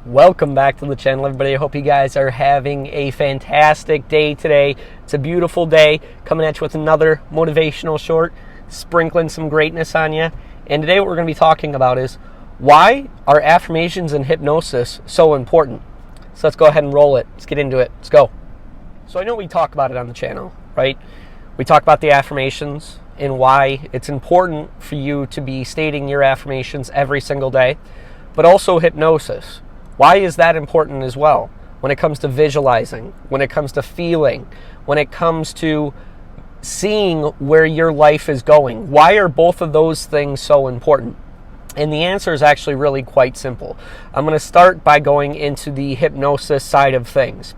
Welcome back to the channel, everybody. I hope you guys are having a fantastic day today. It's a beautiful day, coming at you with another motivational short, sprinkling some greatness on you. And today what we're going to be talking about is, why are affirmations and hypnosis so important? So let's go ahead and roll it. Let's get into it. Let's go. So I know we talk about it on the channel, right? We talk about the affirmations and why it's important for you to be stating your affirmations every single day, but also hypnosis. Why is that important as well? When it comes to visualizing, when it comes to feeling, when it comes to seeing where your life is going. Why are both of those things so important? And the answer is actually really quite simple. I'm going to start by going into the hypnosis side of things.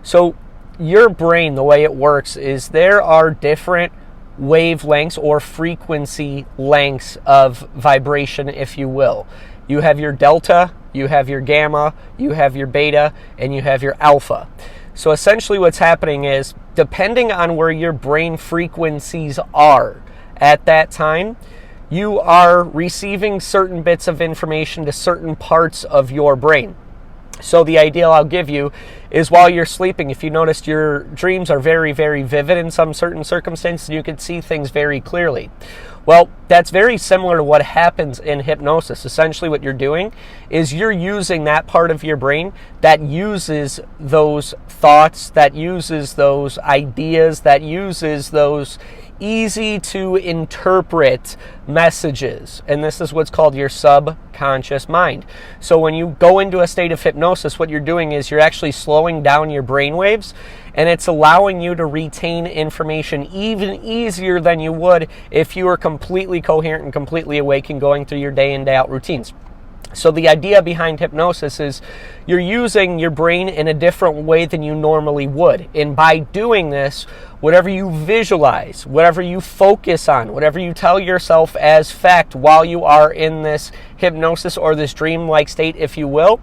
So your brain, the way it works is there are different wavelengths or frequency lengths of vibration, if you will. You have your delta, you have your gamma, you have your beta, and you have your alpha. So essentially what's happening is, depending on where your brain frequencies are at that time, you are receiving certain bits of information to certain parts of your brain. So the idea I'll give you is, while you're sleeping, if you noticed, your dreams are very, very vivid in some certain circumstances, you can see things very clearly. Well, that's very similar to what happens in hypnosis. Essentially what you're doing is you're using that part of your brain that uses those thoughts, that uses those ideas, that uses those easy to interpret messages. And this is what's called your subconscious mind. So when you go into a state of hypnosis, what you're doing is you're actually slowing down your brain waves, and it's allowing you to retain information even easier than you would if you were completely coherent and completely awake and going through your day in, day out routines. So the idea behind hypnosis is you're using your brain in a different way than you normally would. And by doing this, whatever you visualize, whatever you focus on, whatever you tell yourself as fact while you are in this hypnosis or this dream-like state, if you will,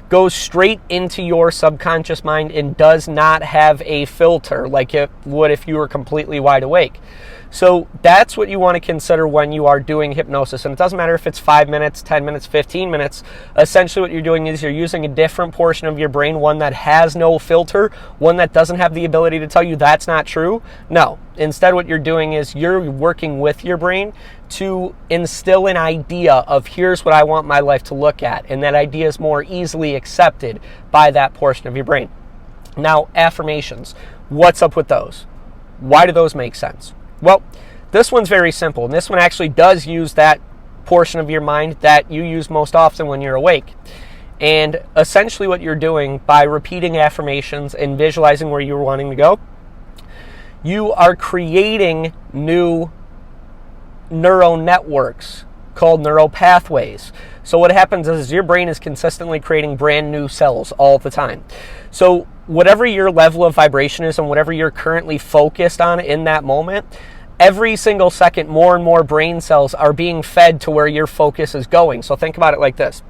goes straight into your subconscious mind and does not have a filter like it would if you were completely wide awake. So that's what you want to consider when you are doing hypnosis. And it doesn't matter if it's 5 minutes, 10 minutes, 15 minutes. Essentially what you're doing is you're using a different portion of your brain, one that has no filter, one that doesn't have the ability to tell you that's not true. No. Instead what you're doing is you're working with your brain to instill an idea of, here's what I want my life to look at. And that idea is more easily accepted by that portion of your brain. Now, affirmations. What's up with those? Why do those make sense? Well, this one's very simple, and this one actually does use that portion of your mind that you use most often when you're awake. And essentially what you're doing by repeating affirmations and visualizing where you're wanting to go, you are creating new neural networks called neural pathways. So what happens is your brain is consistently creating brand new cells all the time. So whatever your level of vibration is and whatever you're currently focused on in that moment, every single second more and more brain cells are being fed to where your focus is going. So think about it like this.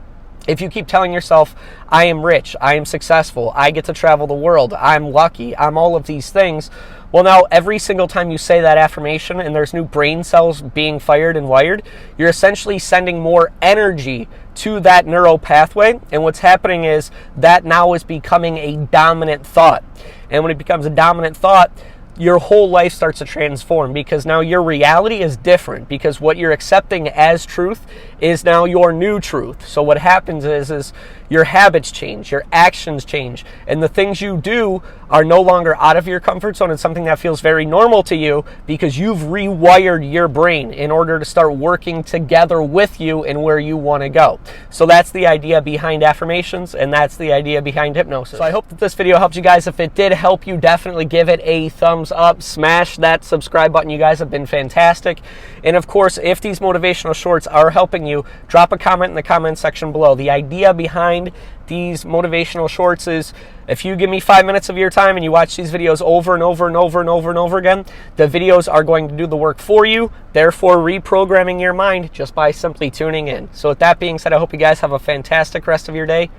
If you keep telling yourself, I am rich, I am successful, I get to travel the world, I'm lucky, I'm all of these things, well, now every single time you say that affirmation and there's new brain cells being fired and wired, you're essentially sending more energy to that neural pathway. And what's happening is that now is becoming a dominant thought. And when it becomes a dominant thought, your whole life starts to transform, because now your reality is different, because what you're accepting as truth is now your new truth. So what happens is your habits change, your actions change, and the things you do are no longer out of your comfort zone. It's something that feels very normal to you because you've rewired your brain in order to start working together with you and where you want to go. So that's the idea behind affirmations, and that's the idea behind hypnosis. So I hope that this video helped you guys. If it did help you, definitely give it a thumbs up, smash that subscribe button. You guys have been fantastic. And of course, if these motivational shorts are helping you, drop a comment in the comment section below. The idea behind these motivational shorts is, if you give me 5 minutes of your time and you watch these videos over and over and over and over and over again, the videos are going to do the work for you, therefore reprogramming your mind just by simply tuning in. So with that being said, I hope you guys have a fantastic rest of your day.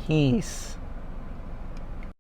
Peace.